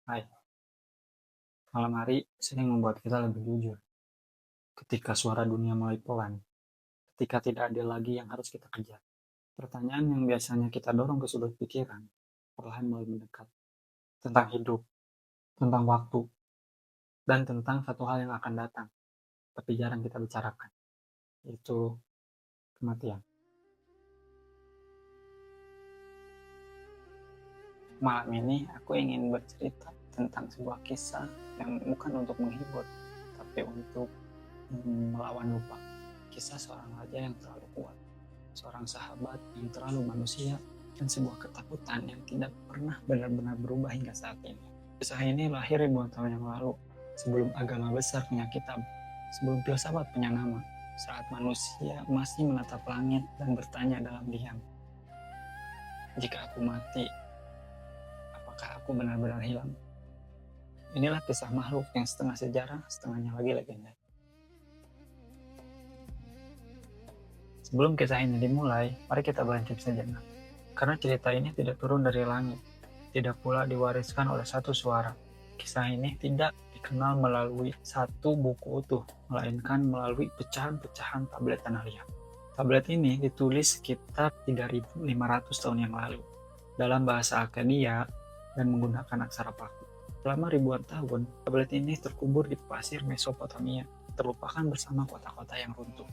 Hai, malam hari sering membuat kita lebih jujur. Ketika suara dunia mulai pelan, ketika tidak ada lagi yang harus kita kejar. Pertanyaan yang biasanya kita dorong ke sudut pikiran, perlahan mulai mendekat. Tentang hidup, tentang waktu, dan tentang satu hal yang akan datang, tapi jarang kita bicarakan, yaitu kematian. Malam ini aku ingin bercerita tentang sebuah kisah yang bukan untuk menghibur, tapi untuk melawan lupa. Kisah seorang raja yang terlalu kuat, seorang sahabat yang terlalu manusia, dan sebuah ketakutan yang tidak pernah benar-benar berubah hingga saat ini. Kisah ini lahir ribuan tahun yang lalu, sebelum agama besar punya kitab, sebelum filsafat punya nama, saat manusia masih menatap langit dan bertanya dalam diam, jika aku mati, apakah aku benar-benar hilang? Inilah kisah makhluk yang setengah sejarah, setengahnya lagi legenda. Sebelum kisah ini dimulai, mari kita berhenti sejenak. Karena cerita ini tidak turun dari langit, tidak pula diwariskan oleh satu suara. Kisah ini tidak dikenal melalui satu buku utuh, melainkan melalui pecahan-pecahan tablet tanah liat. Tablet ini ditulis sekitar 3.500 tahun yang lalu, dalam bahasa Akkadia dan menggunakan aksara Paku. Selama ribuan tahun, tablet ini terkubur di pasir Mesopotamia, terlupakan bersama kota-kota yang runtuh.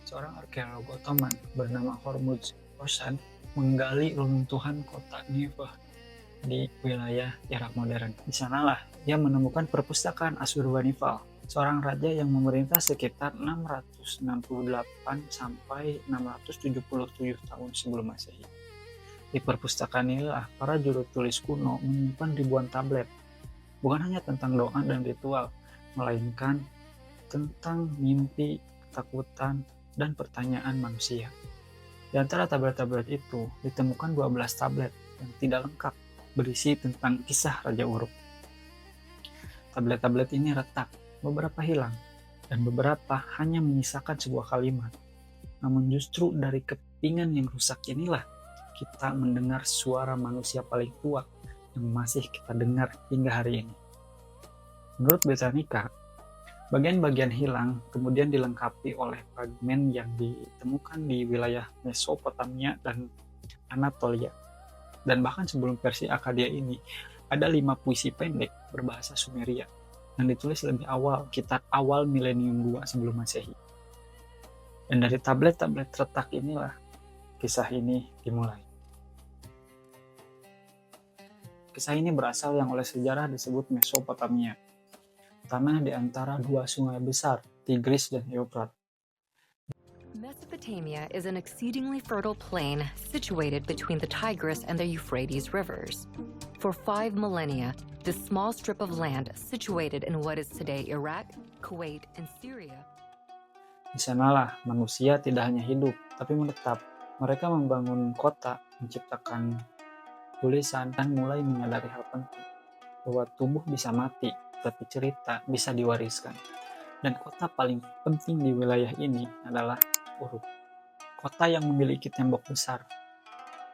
Seorang arkeolog Ottoman bernama Hormuz Rosan menggali runtuhan kota Nineveh di wilayah Irak modern. Di sanalah ia menemukan perpustakaan Asurbanipal, seorang raja yang memerintah sekitar 668 sampai 677 tahun sebelum Masehi. Di perpustakaan inilah para juru tulis kuno menyimpan ribuan tablet, bukan hanya tentang doa dan ritual, melainkan tentang mimpi, ketakutan, dan pertanyaan manusia. Di antara tablet-tablet itu ditemukan 12 tablet yang tidak lengkap, berisi tentang kisah Raja Uruk. Tablet-tablet ini retak, beberapa hilang, dan beberapa hanya menyisakan sebuah kalimat. Namun justru dari kepingan yang rusak inilah kita mendengar suara manusia paling tua yang masih kita dengar hingga hari ini. Menurut Britannica, bagian-bagian hilang kemudian dilengkapi oleh fragmen yang ditemukan di wilayah Mesopotamia dan Anatolia. Dan bahkan sebelum versi Akkadia ini, ada 5 puisi pendek berbahasa Sumeria yang ditulis lebih awal, sekitar awal milenium 2 sebelum Masehi. Dan dari tablet-tablet retak inilah kisah ini dimulai. Kisah ini berasal yang oleh sejarah disebut Mesopotamia, tanah di antara dua sungai besar, Tigris dan Euphrates. Mesopotamia is an exceedingly fertile plain situated between the Tigris and the Euphrates rivers. For 5 millennia, this small strip of land situated in what is today Iraq, Kuwait, and Syria. Di sanalah manusia tidak hanya hidup, tapi menetap. Mereka membangun kota, menciptakan tulisan, dan mulai menyadari hal penting, bahwa tubuh bisa mati, tapi cerita bisa diwariskan. Dan kota paling penting di wilayah ini adalah Uruk. Kota yang memiliki tembok besar,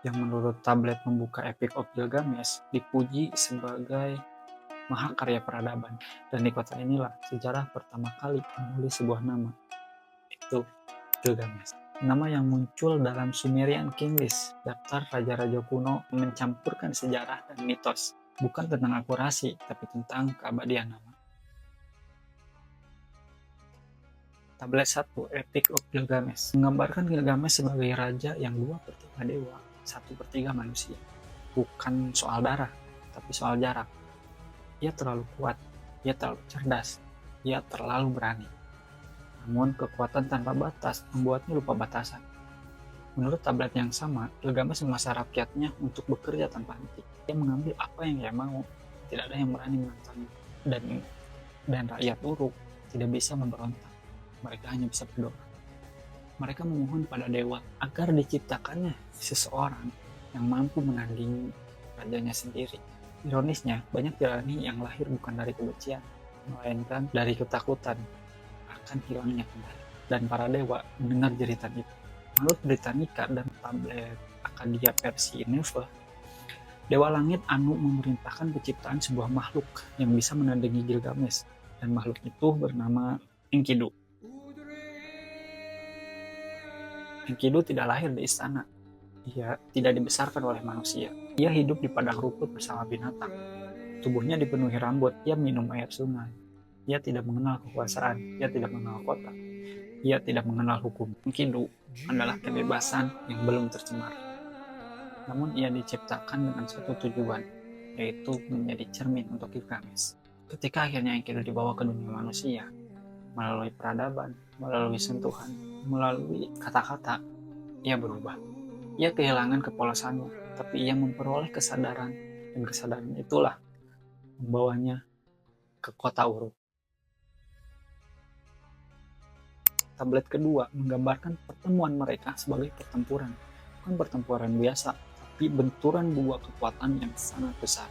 yang menurut tablet membuka Epic of Gilgamesh dipuji sebagai mahakarya peradaban. Dan di kota inilah sejarah pertama kali menulis sebuah nama, itu Gilgamesh. Nama yang muncul dalam Sumerian King List, daftar raja-raja kuno mencampurkan sejarah dan mitos, bukan tentang akurasi, tapi tentang keabadian nama. Tablet 1, Epic of Gilgamesh, menggambarkan Gilgamesh sebagai raja yang 2/3 dewa, 1/3 manusia. Bukan soal darah, tapi soal jarak. Ia terlalu kuat, ia terlalu cerdas, ia terlalu berani. Namun kekuatan tanpa batas membuatnya lupa batasan. Menurut tablet yang sama, Gilgamesh memaksa rakyatnya untuk bekerja tanpa henti. Dia mengambil apa yang ia mau, tidak ada yang berani menentangnya. Dan rakyat Uruk tidak bisa memberontak. Mereka hanya bisa berdoa. Mereka memohon pada dewa agar diciptakannya seseorang yang mampu menandingi rajanya sendiri. Ironisnya, banyak tirani yang lahir bukan dari kebencian, melainkan dari ketakutan akan hilangnya kembali. Dan para dewa mendengar jeritan itu. Menurut Britannica dan tablet Akkadia versi Nineveh, Dewa Langit Anu memerintahkan penciptaan sebuah makhluk yang bisa menandingi Gilgamesh, dan makhluk itu bernama Enkidu. Enkidu tidak lahir di istana. Ia tidak dibesarkan oleh manusia. Ia hidup di padang rumput bersama binatang. Tubuhnya dipenuhi rambut. Ia minum air sungai. Ia tidak mengenal kekuasaan. Ia tidak mengenal kota. Ia tidak mengenal hukum. Enkidu adalah kebebasan yang belum tercemar. Namun ia diciptakan dengan satu tujuan, yaitu menjadi cermin untuk Gilgamesh. Ketika akhirnya Enkidu dibawa ke dunia manusia, melalui peradaban, melalui sentuhan, melalui kata-kata, ia berubah. Ia kehilangan kepolosannya, tapi ia memperoleh kesadaran, dan kesadaran itulah membawanya ke kota Uruk. Tablet kedua menggambarkan pertemuan mereka sebagai pertempuran, bukan pertempuran biasa, tapi benturan dua kekuatan yang sangat besar.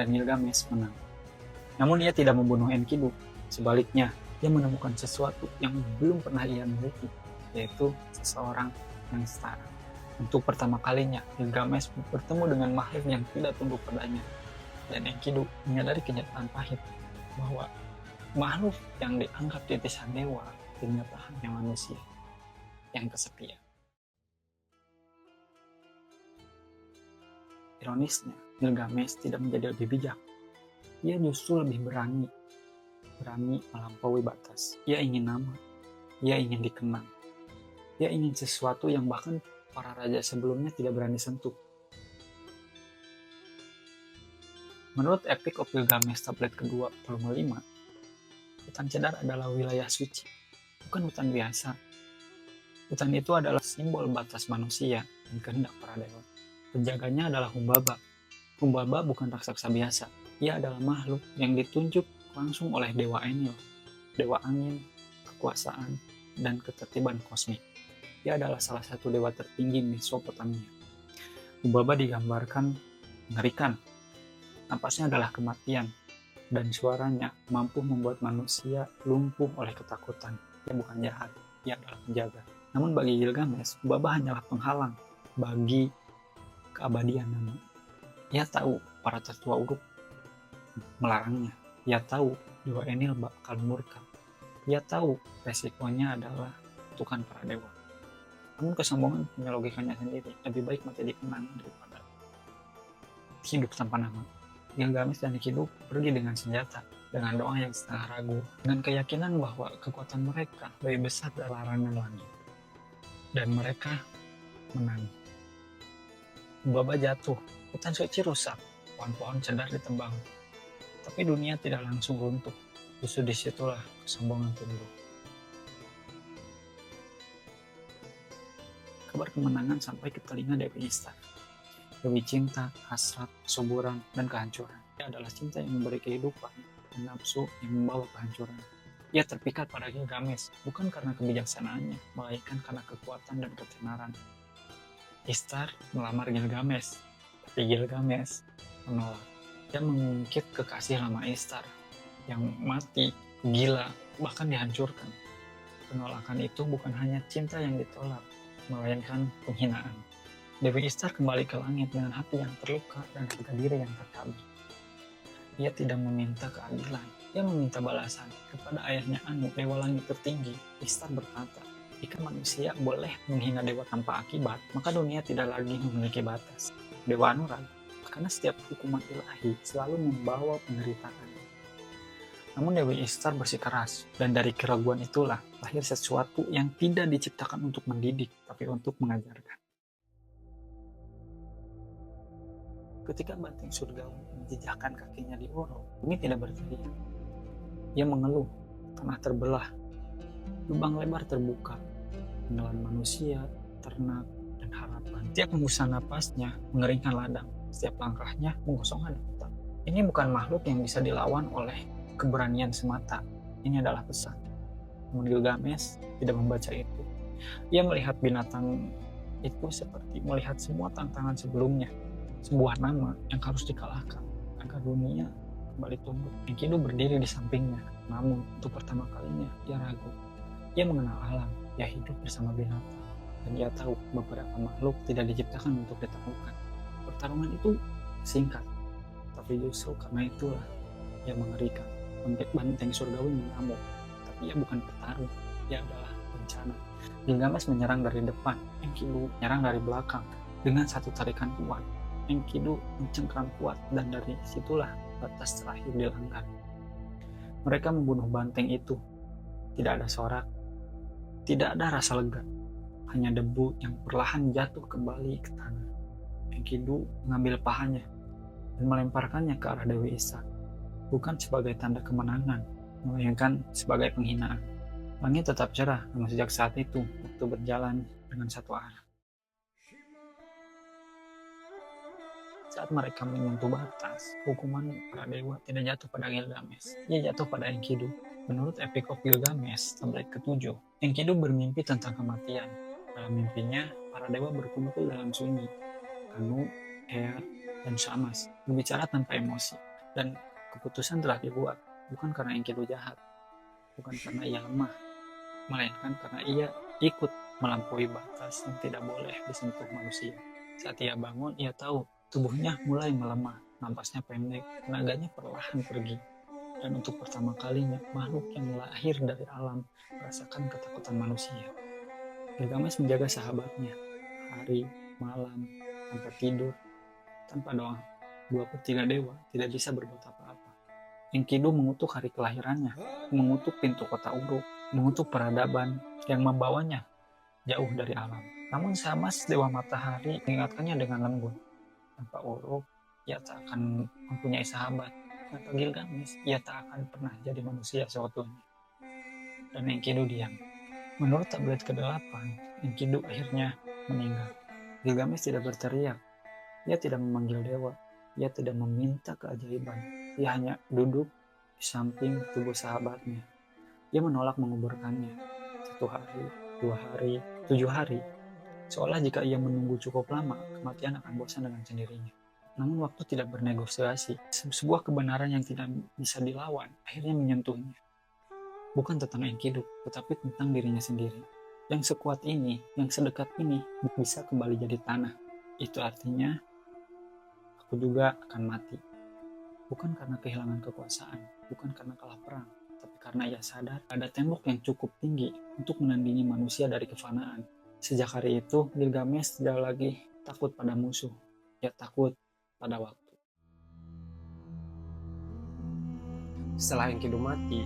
Dan Gilgamesh menang. Namun ia tidak membunuh Enkidu. Sebaliknya, ia menemukan sesuatu yang belum pernah ia miliki, yaitu seseorang yang setara. Untuk pertama kalinya, Gilgamesh bertemu dengan makhluk yang tidak tunduk padanya. Dan Enkidu menyadari kenyataan pahit bahwa makhluk yang dianggap titisan dewa ternyata hanya manusia yang kesepian. Ironisnya, Gilgamesh tidak menjadi lebih bijak. Ia justru lebih berani melampaui batas. Ia ingin nama, ia ingin dikenang. Ia ingin sesuatu yang bahkan para raja sebelumnya tidak berani sentuh. Menurut Epic of Gilgamesh tablet kedua volume 5, hutan cedar adalah wilayah suci, bukan hutan biasa. Hutan itu adalah simbol batas manusia dan kehendak para dewa. Penjaganya adalah Humbaba. Humbaba bukan raksasa biasa. Ia adalah makhluk yang ditunjuk langsung oleh Dewa Enlil, dewa angin, kekuasaan, dan ketertiban kosmik. Ia adalah salah satu dewa tertinggi Mesopotamia. Humbaba digambarkan mengerikan. Napasnya adalah kematian, dan suaranya mampu membuat manusia lumpuh oleh ketakutan. Ia bukan jahat, ia adalah penjaga. Namun bagi Gilgamesh, Humbaba hanyalah penghalang bagi keabadian nama. Ia tahu para tetua Uruk melarangnya. Ia tahu Dewa Enlil bakal murka. Ia tahu resikonya adalah kutukan para dewa. Namun kesombongan punya logikanya sendiri. Lebih baik mati dikenang daripada hidup tanpa nama. Gilgamesh dan Enkidu pergi dengan senjata, dengan doa yang setengah ragu, dengan keyakinan bahwa kekuatan mereka lebih besar dari larangan langit. Dan mereka menang. Humbaba jatuh, hutan suci rusak, pohon-pohon cedar ditebang. Tapi dunia tidak langsung runtuh, justru disitulah kesombongan tumbuh. Kabar kemenangan sampai ke telinga Dewi Ishtar. Dewi cinta, hasrat, kesuburan, dan kehancuran. Ia adalah cinta yang memberi kehidupan, dan nafsu yang membawa kehancuran. Ia terpikat pada Gilgamesh, bukan karena kebijaksanaannya, melainkan karena kekuatan dan ketenaran. Ishtar melamar Gilgamesh, tapi Gilgamesh menolak. Dia mengungkit kekasih lama Ishtar yang mati, gila, bahkan dihancurkan. Penolakan itu bukan hanya cinta yang ditolak, melainkan penghinaan. Dewi Ishtar kembali ke langit dengan hati yang terluka dan harga diri yang tercabik. Ia tidak meminta keadilan, ia meminta balasan kepada ayahnya Anu, dewa langit tertinggi. Ishtar berkata, jika manusia boleh menghina dewa tanpa akibat, maka dunia tidak lagi memiliki batas. Dewa Anu ragu, karena setiap hukuman ilahi selalu membawa penderitaan. Namun Dewi Ishtar bersikeras, dan dari keraguan itulah lahir sesuatu yang tidak diciptakan untuk mendidik, tapi untuk mengajarkan. Ketika banteng surgawi menjejakkan kakinya di Uruk, bumi tidak berteriak. Ia mengeluh, tanah terbelah, lubang lebar terbuka, menelan manusia, ternak, dan harapan. Setiap hembusan napasnya mengeringkan ladang, setiap langkahnya mengosongkan hutan. Ini bukan makhluk yang bisa dilawan oleh keberanian semata. Ini adalah pesan. Namun Gilgamesh tidak membaca itu. Ia melihat binatang itu seperti melihat semua tantangan sebelumnya, sebuah nama yang harus dikalahkan agar dunia kembali tumbuh. Enkidu berdiri di sampingnya, namun untuk pertama kalinya ia ragu. Ia mengenal alam, ia hidup bersama binatang, dan ia tahu beberapa makhluk tidak diciptakan untuk ditaklukkan. Pertarungan itu singkat, tapi justru karena itulah ia mengerikan. Banteng surgawi mengamuk, tapi ia bukan petarung, ia adalah bencana. Gilgamesh menyerang dari depan, Enkidu menyerang dari belakang. Dengan satu tarikan kuat, Enkidu mencengkram kuat, dan dari situlah batas terakhir dilanggar. Mereka membunuh banteng itu. Tidak ada sorak, tidak ada rasa lega, hanya debu yang perlahan jatuh kembali ke tanah. Enkidu mengambil pahanya dan melemparkannya ke arah Dewi Ishak, bukan sebagai tanda kemenangan, melainkan sebagai penghinaan. Langit tetap cerah, namun sejak saat itu waktu berjalan dengan satu arah. Saat mereka menyentuh batas, hukuman para dewa tidak jatuh pada Gilgamesh, ia jatuh pada Enkidu. Menurut Epic of Gilgamesh, tablet ke-7, Enkidu bermimpi tentang kematian. Dalam mimpinya, para dewa berkumpul dalam sunyi. Anu, Ea, dan Shamash berbicara tanpa emosi, dan keputusan telah dibuat, bukan karena Enkidu jahat, bukan karena ia lemah, melainkan karena ia ikut melampaui batas yang tidak boleh disentuh manusia. Saat ia bangun, ia tahu tubuhnya mulai melemah, napasnya pendek, tenaganya perlahan pergi. Dan untuk pertama kalinya, makhluk yang lahir dari alam merasakan ketakutan manusia. Gilgamesh menjaga sahabatnya, hari, malam, tanpa tidur, tanpa doa. 2/3 dewa tidak bisa berbuat apa-apa. Enkidu mengutuk hari kelahirannya, mengutuk pintu kota Uruk, mengutuk peradaban yang membawanya jauh dari alam. Namun Shamash, dewa matahari, mengingatkannya dengan lembut. Tanpa Uruk, ia tak akan mempunyai sahabat. Tanpa Gilgamesh, ia tak akan pernah jadi manusia seutuhnya. Dan Enkidu diam. Menurut tablet ke-8, Enkidu akhirnya meninggal. Gilgamesh tidak berteriak. Ia tidak memanggil dewa. Ia tidak meminta keajaiban. Ia hanya duduk di samping tubuh sahabatnya. Ia menolak menguburkannya. 1 hari, 2 hari, 7 hari. Seolah jika ia menunggu cukup lama, kematian akan bosan dengan sendirinya. Namun waktu tidak bernegosiasi. Sebuah kebenaran yang tidak bisa dilawan akhirnya menyentuhnya. Bukan tentang Enkidu, tetapi tentang dirinya sendiri. Yang sekuat ini, yang sedekat ini, bisa kembali jadi tanah. Itu artinya, aku juga akan mati. Bukan karena kehilangan kekuasaan, bukan karena kalah perang, tapi karena ia sadar ada tembok yang cukup tinggi untuk menandingi manusia dari kefanaan. Sejak hari itu, Gilgamesh tidak lagi takut pada musuh. Ia takut pada waktu. Setelah Enkidu mati,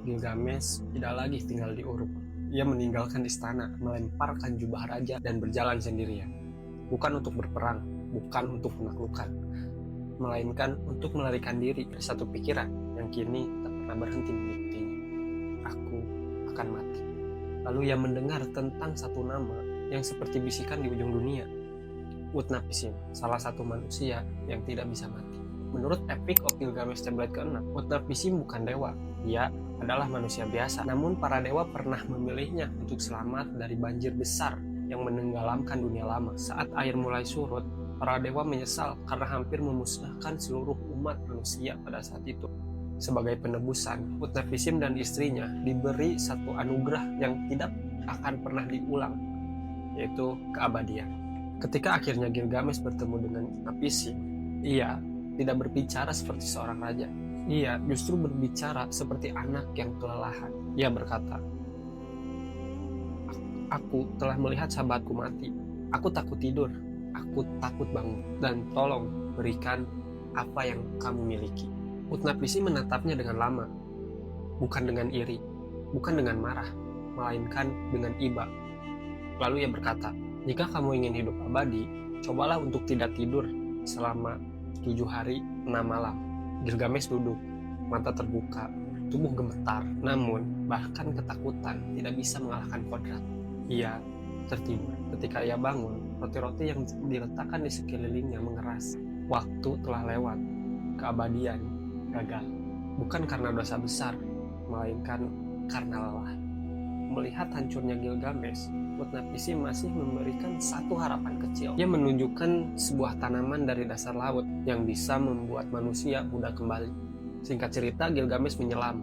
Gilgamesh tidak lagi tinggal di Uruk. Ia meninggalkan istana, melemparkan jubah raja, dan berjalan sendirian. Bukan untuk berperang, bukan untuk menaklukkan, melainkan untuk melarikan diri dari satu pikiran yang kini tak pernah berhenti mengikutinya. Aku akan mati. Lalu ia mendengar tentang satu nama yang seperti bisikan di ujung dunia. Utnapishtim, salah satu manusia yang tidak bisa mati. Menurut Epic of Gilgamesh tablet ke-6, Utnapishtim bukan dewa. Dia adalah manusia biasa. Namun para dewa pernah memilihnya untuk selamat dari banjir besar yang menenggelamkan dunia lama. Saat air mulai surut, para dewa menyesal karena hampir memusnahkan seluruh umat manusia pada saat itu. Sebagai penebusan, Utnapishtim dan istrinya diberi satu anugerah yang tidak akan pernah diulang, yaitu keabadian. Ketika akhirnya Gilgamesh bertemu dengan Utnapishtim, ia tidak berbicara seperti seorang raja. Ia justru berbicara seperti anak yang kelelahan. Ia berkata, "Aku telah melihat sahabatku mati. Aku takut tidur. Aku takut bangun. Dan tolong berikan apa yang kamu miliki." Utnapishtim menatapnya dengan lama, bukan dengan iri, bukan dengan marah, melainkan dengan iba. Lalu ia berkata, "Jika kamu ingin hidup abadi, cobalah untuk tidak tidur selama 7 hari 6 malam." Gilgamesh duduk, mata terbuka, tubuh gemetar. Namun, bahkan ketakutan tidak bisa mengalahkan kodrat. Ia tertidur. Ketika ia bangun, roti-roti yang diletakkan di sekelilingnya mengeras. Waktu telah lewat. Keabadian gagal. Bukan karena dosa besar, melainkan karena lelah. Melihat hancurnya Gilgamesh, Utnapisi masih memberikan satu harapan kecil. Ia menunjukkan sebuah tanaman dari dasar laut yang bisa membuat manusia mudah kembali. Singkat cerita, Gilgamesh menyelam.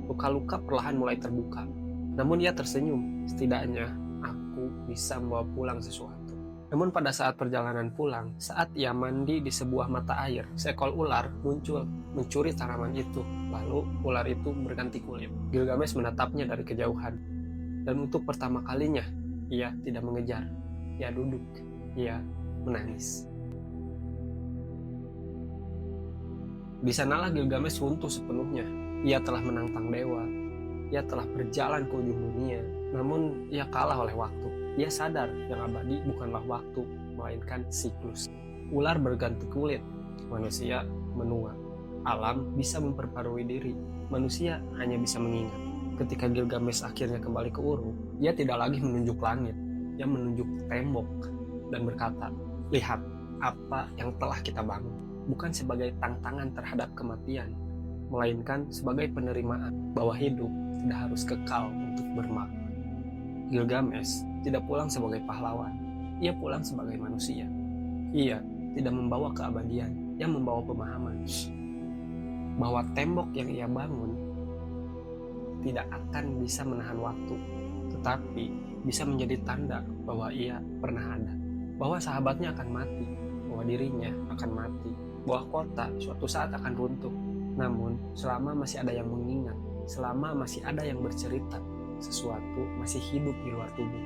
Luka-luka perlahan mulai terbuka. Namun ia tersenyum, setidaknya aku bisa membawa pulang sesuatu. Namun pada saat perjalanan pulang, saat ia mandi di sebuah mata air, seekor ular muncul mencuri tanaman itu. Lalu ular itu berganti kulit. Gilgamesh menatapnya dari kejauhan. Dan untuk pertama kalinya, ia tidak mengejar. Ia duduk. Ia menangis. Di sanalah Gilgamesh runtuh sepenuhnya. Ia telah menantang dewa. Ia telah berjalan ke ujung dunia. Namun ia kalah oleh waktu. Ia sadar yang abadi bukanlah waktu, melainkan siklus. Ular berganti kulit. Manusia menua. Alam bisa memperbarui diri. Manusia hanya bisa mengingat. Ketika Gilgamesh akhirnya kembali ke Uru, ia tidak lagi menunjuk langit. Ia menunjuk tembok dan berkata, "Lihat apa yang telah kita bangun." Bukan sebagai tantangan terhadap kematian, melainkan sebagai penerimaan bahwa hidup tidak harus kekal untuk bermakna. Gilgamesh tidak pulang sebagai pahlawan. Ia pulang sebagai manusia. Ia tidak membawa keabadian. Ia membawa pemahaman bahwa tembok yang ia bangun tidak akan bisa menahan waktu, tetapi bisa menjadi tanda bahwa ia pernah ada, bahwa sahabatnya akan mati, bahwa dirinya akan mati, bahwa kota suatu saat akan runtuh. Namun selama masih ada yang mengingat, selama masih ada yang bercerita, sesuatu masih hidup di luar tubuh.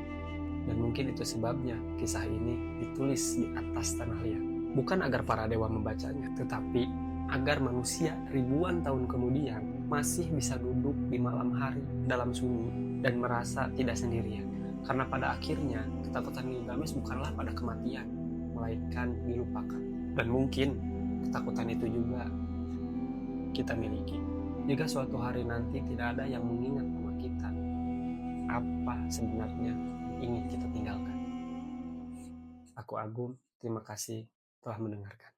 Dan mungkin itu sebabnya kisah ini ditulis di atas tanah liat, bukan agar para dewa membacanya, tetapi agar manusia ribuan tahun kemudian masih bisa duduk di malam hari dalam sunyi dan merasa tidak sendirian. Karena pada akhirnya ketakutan Gilgamesh bukanlah pada kematian, melainkan dilupakan. Dan mungkin ketakutan itu juga kita miliki. Jika suatu hari nanti tidak ada yang mengingat nama kita, apa sebenarnya ingin kita tinggalkan? Aku Agung, terima kasih telah mendengarkan.